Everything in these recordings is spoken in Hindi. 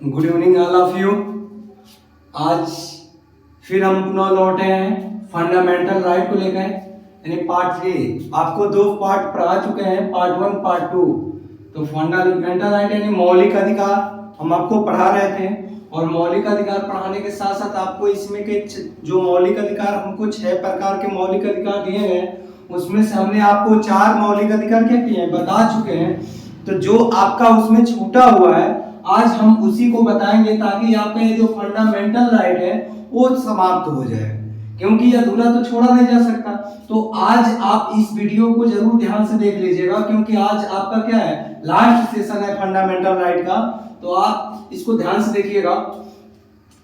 Good evening all of you. आज फिर हम पुनः लौटे हैं फंडामेंटल राइट को लेकर, यानी पार्ट 3। आपको दो पार्ट पढ़ा चुके हैं, पार्ट 1 पार्ट 2। तो फंडामेंटल राइट यानी मौलिक अधिकार हम आपको पढ़ा रहे थे, और मौलिक अधिकार पढ़ाने के साथ साथ आपको इसमें के जो मौलिक अधिकार हमको 6 प्रकार के मौलिक अधिकार दिए हैं, उसमें से हमने आपको 4 मौलिक अधिकार क्या किए हैं, बता चुके हैं। तो जो आपका उसमें छूटा हुआ है आज हम उसी को बताएंगे, ताकि आपका ये जो फंडामेंटल राइट है वो समाप्त हो जाए, क्योंकि ये अधूरा तो छोड़ा नहीं जा सकता। तो आज आप इस वीडियो को जरूर ध्यान से देख लीजिएगा, क्योंकि आज आपका क्या है, लास्ट सेशन है फंडामेंटल राइट का। तो आप इसको ध्यान से देखिएगा।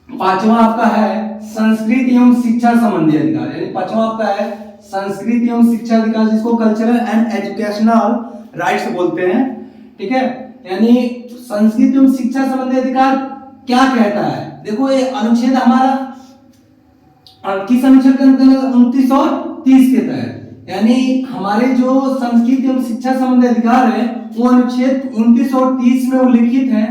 पांचवा आपका है संस्कृति एवं शिक्षा संबंधी अधिकार, यानी पांचवा आपका है संस्कृति एवं शिक्षा अधिकार, जिसको कल्चरल एंड एजुकेशनल राइट्स बोलते हैं। ठीक है, यानी संस्कृति एवं शिक्षा संबंधी अधिकार क्या कहता है। देखो ये अनुच्छेद हमारा किस अनुच्छेद के अंतर्गत 29 और 30 के तहत, यानी हमारे जो संस्कृति एवं शिक्षा संबंधी अधिकार है वो अनुच्छेद 29 और 30 में उल्लिखित है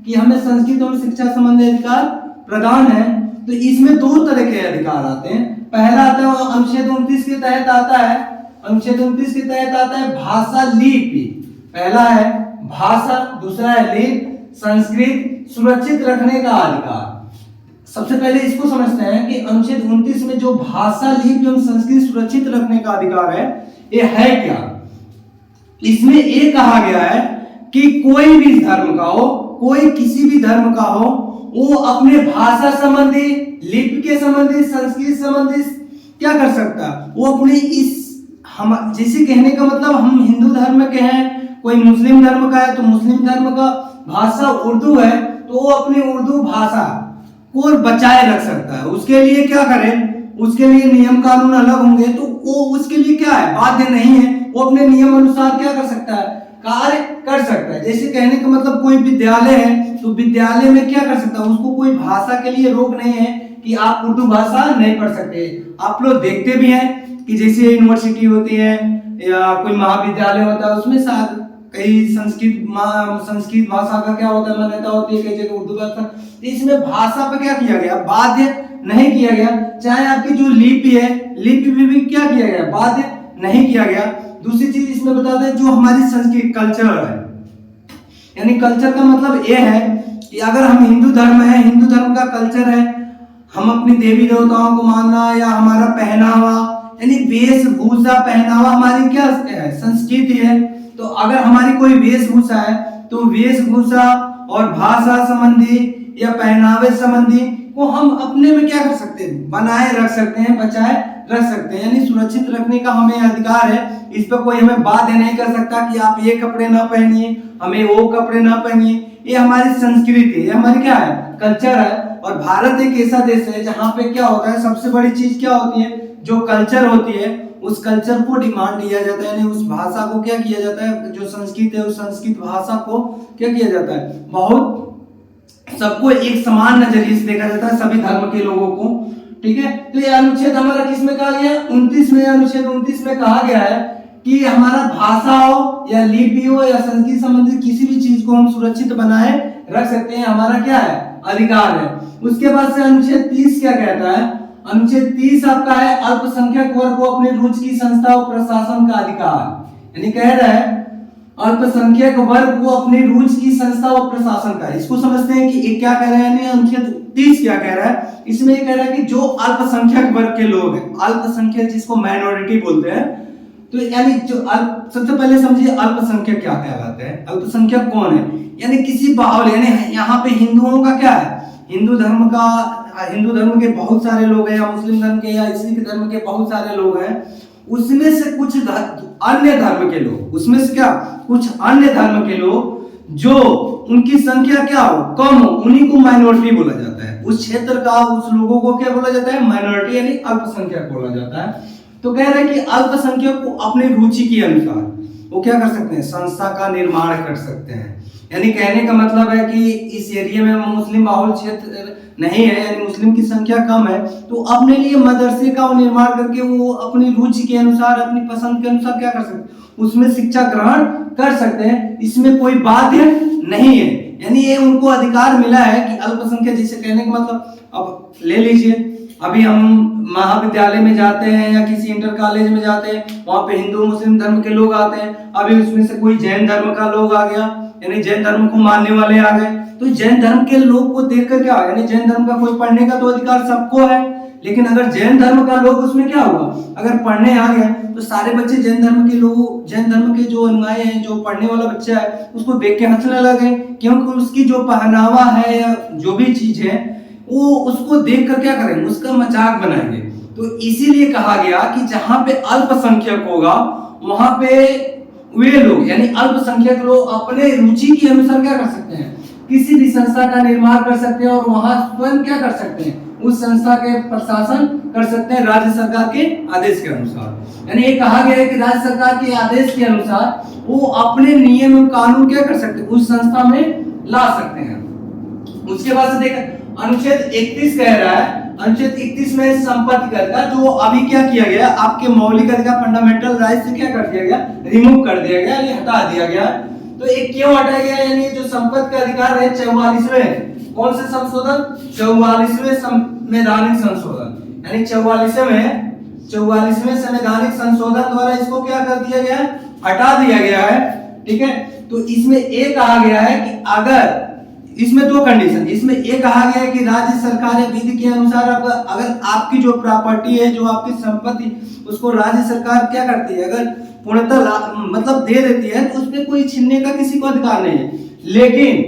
कि हमें संस्कृति एवं शिक्षा संबंधी अधिकार प्रदान है। तो इसमें दो तरह के अधिकार आते हैं। पहला आता है वो अनुच्छेद 29 के तहत आता है, अनुच्छेद 29 के तहत आता है भाषा लिपि। पहला है भाषा, दूसरा है लिपि, संस्कृत सुरक्षित रखने का अधिकार। सबसे पहले इसको समझते हैं कि अनुच्छेद 29 में जो भाषा लिपि एवं संस्कृत सुरक्षित रखने का अधिकार है, ये है क्या। इसमें ये कहा गया है कि कोई भी धर्म का हो, कोई किसी भी धर्म का हो, वो अपने भाषा संबंधी, लिपि के संबंधी, संस्कृत संबंधी क्या कर सकता है, वो अपनी इस हम जैसे कहने का मतलब हम हिंदू धर्म के हैं, कोई मुस्लिम धर्म का है तो मुस्लिम धर्म का भाषा उर्दू है, तो वो अपनी उर्दू भाषा को बचाए रख सकता है। उसके लिए क्या करें, उसके लिए नियम कानून अलग होंगे, तो वो उसके लिए क्या है, बाध्य नहीं है, वो अपने नियम अनुसार क्या कर सकता है, कार्य कर सकता है। जैसे कहने का मतलब कोई विद्यालय है तो विद्यालय में क्या कर सकता है, उसको कोई भाषा के लिए रोक नहीं है कि आप उर्दू भाषा नहीं पढ़ सकते। आप लोग देखते भी हैं कि जैसे यूनिवर्सिटी होती है या कोई महाविद्यालय होता है, उसमें शायद कई संस्कृत भाषा का क्या होता है, मान्यता होती है, कई जगह उर्दू भाषा। इसमें भाषा पे क्या किया गया, बाध्य नहीं किया गया। चाहे आपकी जो लिपि है, लिपि भी क्या किया गया, बाध्य नहीं किया गया। दूसरी चीज इसमें बता दें, जो हमारी संस्कृति कल्चर है, यानी कल्चर का मतलब ये है कि अगर हम हिंदू धर्म है, हिंदू धर्म का कल्चर है, हम अपनी देवी देवताओं को मानना, या हमारा पहनावा यानी वेशभूषा, पहनावा हमारी क्या है, संस्कृति है। तो अगर हमारी कोई वेशभूषा है तो वेशभूषा और भाषा संबंधी या पहनावे संबंधी को हम अपने में क्या कर सकते हैं, बनाए रख सकते हैं, बचाए रख सकते हैं, यानी सुरक्षित रखने का हमें अधिकार है। इस पर कोई हमें बाध्य नहीं कर सकता कि आप ये कपड़े ना पहनिए, हमें वो कपड़े ना पहनिए। ये हमारी संस्कृति है, ये हमारी क्या है, कल्चर है। और भारत एक ऐसा देश है जहाँ पे क्या होता है, सबसे बड़ी चीज क्या होती है, जो कल्चर होती है, उस कल्चर को डिमांड दिया जाता है, यानी उस भाषा को क्या किया जाता है, जो संस्कृत है उस संस्कृत भाषा को क्या किया जाता है, बहुत सबको एक समान नजरिए से देखा जाता है, सभी धर्म के लोगों को। ठीक है, तो ये अनुच्छेद हमारा किस में कहा गया, 29 में, अनुच्छेद 29 में कहा गया है कि हमारा भाषा हो या लिपि हो या संस्कृत संबंधित किसी भी चीज को हम सुरक्षित बनाए रख सकते हैं, हमारा क्या है, अधिकार है। उसके बाद से अनुच्छेद 30 क्या कहता है, अनुच्छेद 30 आपका है अल्पसंख्यक वर्ग को अपनी रुचि की संस्था और प्रशासन का अधिकार, यानी कह रहा है अल्पसंख्यक वर्ग को अपनी रुचि की संस्था और प्रशासन का। इसको समझते हैं कि ये क्या कह रहा है, यानी अनुच्छेद 30 क्या कह रहा है, इसमें ये कह रहा है कि जो अल्पसंख्यक वर्ग के लोग हैं, अल्पसंख्यक जिसको माइनॉरिटी बोलते हैं, तो यानी जो सबसे पहले समझिए अल्पसंख्यक क्या कहलाते हैं, अल्पसंख्यक कौन है, यानी किसी बाहुल, यानी यहाँ पे हिंदुओं का क्या है, हिंदू धर्म का, हिंदू धर्म के बहुत सारे लोग हैं, या मुस्लिम धर्म के या सिख धर्म के बहुत सारे लोग हैं, उसमें से कुछ अन्य धर्म के लोग, उसमें से क्या कुछ अन्य धर्म के लोग जो उनकी संख्या क्या हो, कम हो, उन्हीं को माइनॉरिटी बोला जाता है। उस क्षेत्र का उस लोगों को क्या बोला जाता है, माइनॉरिटी यानी अल्पसंख्यक बोला जाता है। तो कह रहे हैं कि अल्पसंख्यक को अपनी रुचि के अनुसार वो क्या कर सकते हैं, संस्था का निर्माण कर सकते हैं। यानी कहने का मतलब है कि इस एरिया में मुस्लिम बाहुल क्षेत्र नहीं है, यानी मुस्लिम की संख्या कम है, तो अपने लिए मदरसे का निर्माण करके वो अपनी रुचि के अनुसार, अपनी पसंद के अनुसार क्या कर सकते हैं, उसमें शिक्षा ग्रहण कर सकते हैं। इसमें कोई बाध्य नहीं है, यानी ये उनको अधिकार मिला है कि अल्पसंख्यक, जिसे कहने का मतलब, अब ले लीजिए अभी हम महाविद्यालय में जाते हैं या किसी इंटर कॉलेज में जाते हैं, वहां पे हिंदू मुस्लिम धर्म के लोग आते हैं। अभी उसमें से कोई जैन धर्म का लोग आ गया, यानी जैन धर्म को मानने वाले आ गए, तो जैन धर्म के लोग को देखकर क्या, यानी जैन धर्म का कोई पढ़ने का तो अधिकार सबको है, लेकिन अगर जैन धर्म का लोग, उसमें क्या हुआ, अगर पढ़ने आ गए तो सारे बच्चे जैन धर्म के लोग, जैन धर्म के जो अनुयायी हैं, जो पढ़ने वाला बच्चा है, उसको देख के हंसने लगे, क्योंकि उसकी जो पहनावा है या जो भी चीज है वो उसको देख कर क्या करेंगे, उसका मजाक बनाएंगे। तो इसीलिए कहा गया कि जहां पे अल्पसंख्यक होगा वहां पे वे लोग, यानी अल्पसंख्यक लोग अपने रुचि के अनुसार क्या कर सकते हैं, किसी भी संस्था का निर्माण कर सकते हैं और वहां स्वयं क्या कर सकते हैं, उस संस्था के प्रशासन कर सकते हैं राज्य सरकार के आदेश के अनुसार। यानी ये कहा गया है कि राज्य सरकार के आदेश के अनुसार वो अपने नियम एवं कानून क्या कर सकते हैं, उस संस्था में ला सकते हैं। उसके बाद से देख अनुच्छेद 31 कह रहा है, अनुच्छेद 31 में संपत्ति कर का जो अभी क्या किया गया, आपके मौलिक अधिकार फंडामेंटल राइट से क्या कर दिया गया, रिमूव कर दिया गया, ये हटा दिया गया। तो एक क्यों हटाया गया, यानी जो संपत्ति का अधिकार है 44वें कौन से संशोधन, 44वें संवैधानिक संशोधन, यानी 44वें संवैधानिक संशोधन द्वारा इसको क्या कर दिया गया, हटा दिया गया है। ठीक है, तो इसमें एक कहा गया है कि अगर, इसमें दो कंडीशन, इसमें एक कहा गया है कि राज्य सरकार या विधि के अनुसार अगर आपकी जो प्रॉपर्टी है, जो आपकी संपत्ति, उसको राज्य सरकार क्या करती है, अगर पूर्णतः मतलब दे देती है तो उसमें कोई छीनने का किसी को अधिकार नहीं है। लेकिन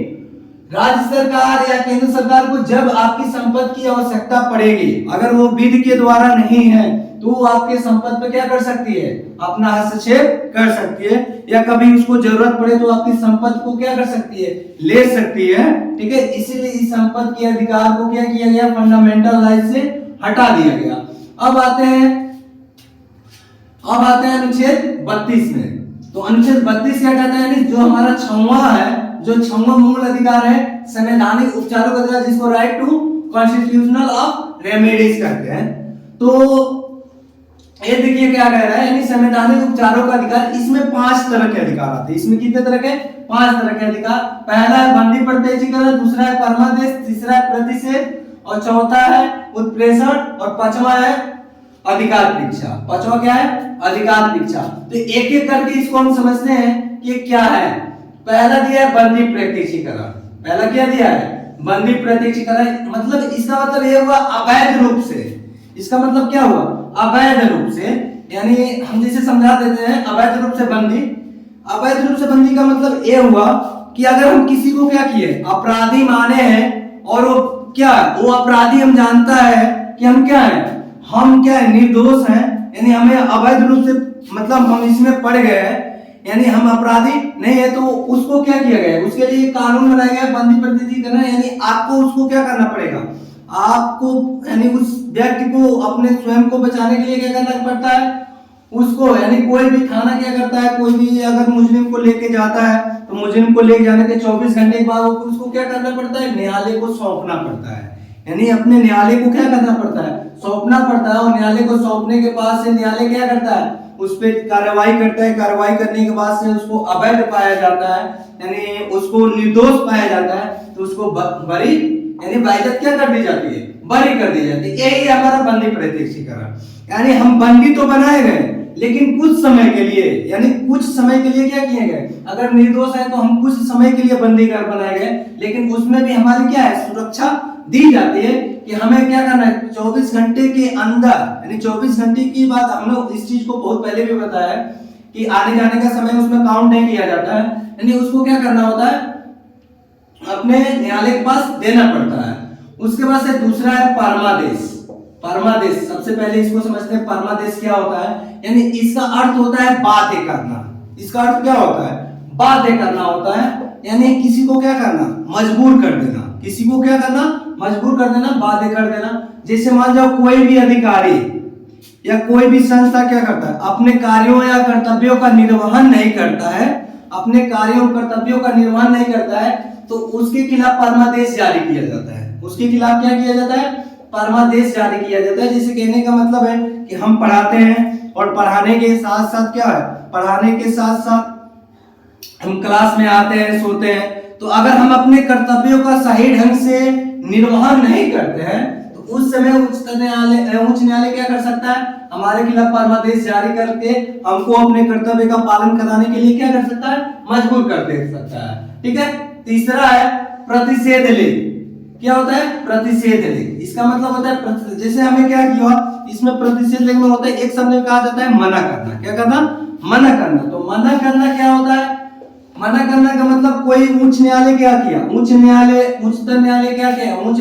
राज्य सरकार या केंद्र सरकार को जब आपकी संपत्ति की आवश्यकता पड़ेगी, अगर वो विधि के द्वारा नहीं है, तो वो आपके संपत्ति पे क्या कर सकती है, अपना हस्तक्षेप कर सकती है, या कभी उसको जरूरत पड़े तो आपकी संपत्ति को क्या कर सकती है, ले सकती है। ठीक है, इसीलिए इस संपत्ति के अधिकार को क्या किया गया, फंडामेंटल राइट से हटा दिया गया। अब आते हैं अनुच्छेद 32 में। तो अनुच्छेद 32 क्या कहता है, यानी जो हमारा 6वां है, जो 6वां मूल अधिकार है संवैधानिक उपचारों का अधिकार, जिसको right to constitutional of remedies कहते हैं। तो ये देखिए क्या कह रहा है, यानी संवैधानिक उपचारों का अधिकार, इसमें 5 तरह के अधिकार आते हैं। इसमें कितने तरह के, 5 तरह के अधिकार। पहला है बंदी प्रत्यक्षीकरण, दूसरा है परमादेश, तीसरा है प्रतिषेध, और चौथा है उत्प्रेषण, और 5वां है अधिकार परीक्षा। 5वां क्या है, अधिकार परीक्षा। तो एक एक करके इसको हम समझते हैं कि क्या है। पहला दिया है बंदी प्रत्यक्षीकरण, पहला क्या दिया है, बंदी प्रत्यक्षीकरण, मतलब इसका मतलब ये हुआ अवैध रूप से, इसका मतलब क्या हुआ, अवैध रूप से, यानी हम जिसे समझा देते हैं अवैध रूप से बंदी। अवैध रूप से बंदी का मतलब ये हुआ कि अगर हम किसी को क्या किए, अपराधी माने हैं, और वो क्या, वो अपराधी हम जानता है कि हम क्या है, हम क्या है, निर्दोष हैं, यानी हमें अवैध रूप से मतलब हम इसमें पड़ गए हैं, यानी हम अपराधी नहीं है, तो उसको क्या किया गया, उसके लिए कानून बनाया गया बंदी प्रत्यक्षीकरण। यानी आपको उसको क्या करना पड़ेगा, आपको यानी उस व्यक्ति को अपने स्वयं को बचाने के लिए क्या करना पड़ता है, उसको, यानी कोई भी थाना क्या करता है, कोई भी अगर मुजरिम को लेके जाता है तो मुजरिम को लेके जाने के 24 घंटे के बाद उसको क्या करना पड़ता है, न्यायालय को सौंपना पड़ता है, यानी अपने न्यायालय को क्या करना पड़ता है, सौंपना पड़ता है। और न्यायालय को सौंपने के बाद से न्यायालय क्या करता है, उस पर कार्रवाई करता है। कार्रवाई करने के बाद से उसको अवैध पाया जाता है, यानी उसको निर्दोष पाया जाता है, तो उसको बरी यानी बाइज्जत क्या कर दी जाती है, बरी कर दी जाती है। यही हमारा बंदी प्रत्यक्षीकरण, यानी हम बंदी तो बनाए गए लेकिन कुछ समय के लिए, यानी कुछ समय के लिए क्या किए गए, अगर निर्दोष है तो हम कुछ समय के लिए बंदी कर बनाए गए, लेकिन उसमें भी हमारी क्या है, सुरक्षा दी जाती है कि हमें क्या करना है, 24 घंटे के अंदर, यानी 24 घंटे की बात हमने इस चीज को बहुत पहले भी बताया है कि आने जाने का समय उसमें काउंट नहीं किया जाता है, यानी उसको क्या करना होता है, अपने न्यायालय के पास देना पड़ता है। उसके बाद से दूसरा है परमादेश। परमादेश सबसे पहले इसको समझते हैं, परमादेश क्या होता है, यानी इसका अर्थ होता है बाध्य करना। इसका अर्थ क्या होता है, बाध्य करना होता है, यानी किसी को क्या करना, मजबूर कर देना, किसी को क्या करना, मजबूर कर देना, बाध्य कर देना। जैसे मान जाओ कोई भी अधिकारी या कोई भी संस्था क्या करता है, अपने कार्यों या कर्तव्यों का निर्वहन नहीं करता है, अपने कार्यों कर्तव्यों का निर्वहन नहीं करता है, तो उसके खिलाफ परमादेश जारी किया जाता है। उसके खिलाफ क्या किया जाता है, परमादेश जारी किया जाता है। जिसे कहने का मतलब है कि हम पढ़ाते हैं और पढ़ाने के साथ साथ क्या है, पढ़ाने के साथ साथ हम क्लास में आते हैं, सोते हैं, तो अगर हम अपने कर्तव्यों का सही ढंग से निर्वहन नहीं करते हैं तो उस समय उच्च न्यायालय क्या कर सकता है, हमारे खिलाफ फरमादेश जारी करके हमको अपने कर्तव्य का पालन कराने के लिए क्या कर सकता है, मजबूर कर दे सकता है। ठीक है। तीसरा है प्रतिषेध लेख। क्या होता है प्रतिषेध लेख? इसका मतलब होता है जैसे हमें क्या किया, इसमें प्रतिषेध लेख में होता है एक शब्द में कहा जाता है मना करना। क्या करना? मना करना। तो मना करना क्या होता है? मना करना का मतलब कोई उच्च न्यायालय क्या किया, उच्चतम न्यायालय क्या किया, उच्च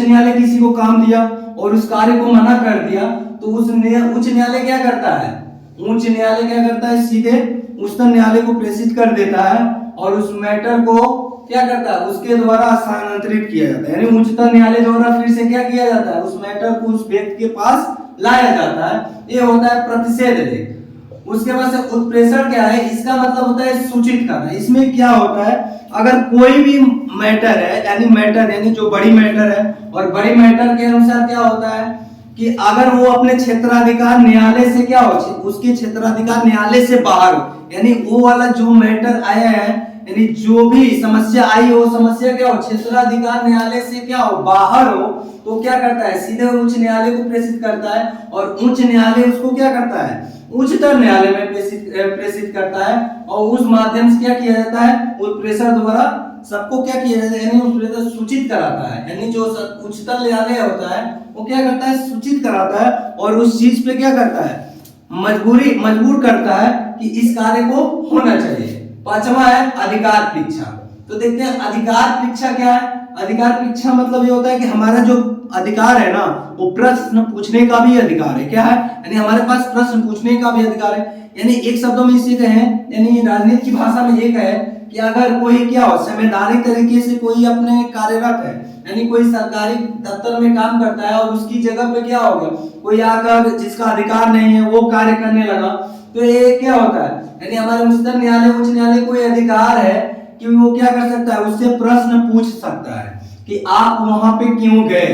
न्यायालय किसी को काम दिया और उस कार्य को मना कर दिया, तो उच्च न्यायालय क्या करता है, उच्च न्यायालय क्या करता है, सीधे उच्चतम न्यायालय को प्रेषित कर देता है और उस मैटर को क्या करता है, उसके द्वारा स्थानांतरित किया जाता है। यानी उच्चतम न्यायालय द्वारा फिर से क्या किया जाता है, उस मैटर को उस व्यक्ति के पास लाया जाता है। ये होता है प्रतिषेध लेख। उसके बाद से उत्प्रेषण क्या है, इसका मतलब होता है सूचित करना। इसमें क्या होता है, अगर कोई भी मैटर है, यानी जो बड़ी मैटर है, और बड़ी मैटर के अनुसार क्या होता है कि अगर वो अपने क्षेत्राधिकार न्यायालय से क्या हो, उसके क्षेत्राधिकार न्यायालय से बाहर हो, यानी वो वाला जो मैटर आया है, यानी जो भी समस्या आई हो, समस्या क्या हो, क्षेत्राधिकार न्यायालय से क्या हो, बाहर हो, तो क्या करता है, सीधे उच्च न्यायालय को प्रेषित करता है और उच्च न्यायालय उसको क्या करता है, उच्चतम न्यायालय में प्रेषित करता है और उस माध्यम से क्या किया जाता है, उत्प्रेषण द्वारा सबको क्या किया जाता है, यानी उत्प्रेषण सूचित कराता है। यानी जो उच्चतम न्यायालय होता है वो क्या करता है, सूचित कराता है और उस चीज पे क्या करता है, मजबूर करता है कि इस कार्य को होना चाहिए। पांचवा है अधिकार परीक्षा। तो देखते हैं अधिकार परीक्षा क्या है। अधिकार परीक्षा मतलब ये होता है कि हमारा जो अधिकार है ना, वो प्रश्न पूछने का भी अधिकार है। क्या है, यानी हमारे पास प्रश्न पूछने का भी अधिकार है। यानी एक शब्दों में इसे कहें, यानी राजनीति की भाषा में ये कहे कि अगर कोई क्या हो, संवैधानिक तरीके से कोई अपने कार्यरत है, यानी कोई सरकारी दफ्तर में काम करता है और उसकी जगह पे क्या हो गया, कोई आकर जिसका अधिकार नहीं है वो कार्य करने लगा, तो ये क्या होता है, यानी हमारे उच्चतम न्यायालय उच्च न्यायालय को अधिकार है कि वो क्या कर सकता है, उससे प्रश्न पूछ सकता है कि आप वहां पे क्यों गए,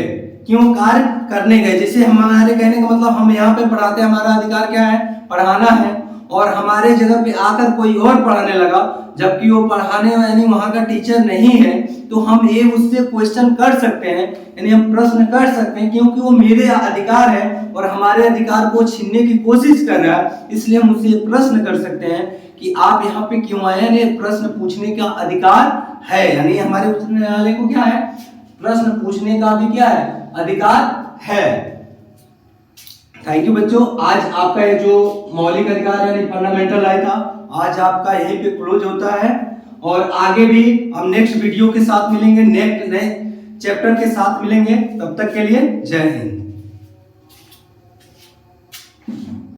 क्यों कार्य करने गए। जैसे हमारे कहने का मतलब हम यहाँ पे पढ़ाते हैं, हमारा अधिकार क्या है, पढ़ाना है, और हमारे जगह पे आकर कोई और पढ़ाने लगा जबकि वो पढ़ाने यानी वहां का टीचर नहीं है, तो हम ये उससे क्वेश्चन कर सकते हैं, यानी हम प्रश्न कर सकते हैं, क्योंकि वो मेरे अधिकार है और हमारे अधिकार को छीनने की कोशिश कर रहा है, इसलिए हम उससे प्रश्न कर सकते हैं कि आप यहाँ पे क्यों आए हैं। यानी प्रश्न पूछने का अधिकार है, यानी हमारे उच्च न्यायालय को क्या है, प्रश्न पूछने का भी क्या है, अधिकार है। थैंक यू बच्चों, आज आपका ये जो मौलिक अधिकार यानी फंडामेंटल राइट था, आज आपका यहीं पे क्लोज होता है और आगे भी हम नेक्स्ट वीडियो के साथ मिलेंगे, नेक्स्ट नए चैप्टर के साथ मिलेंगे। तब तक के लिए जय हिंद।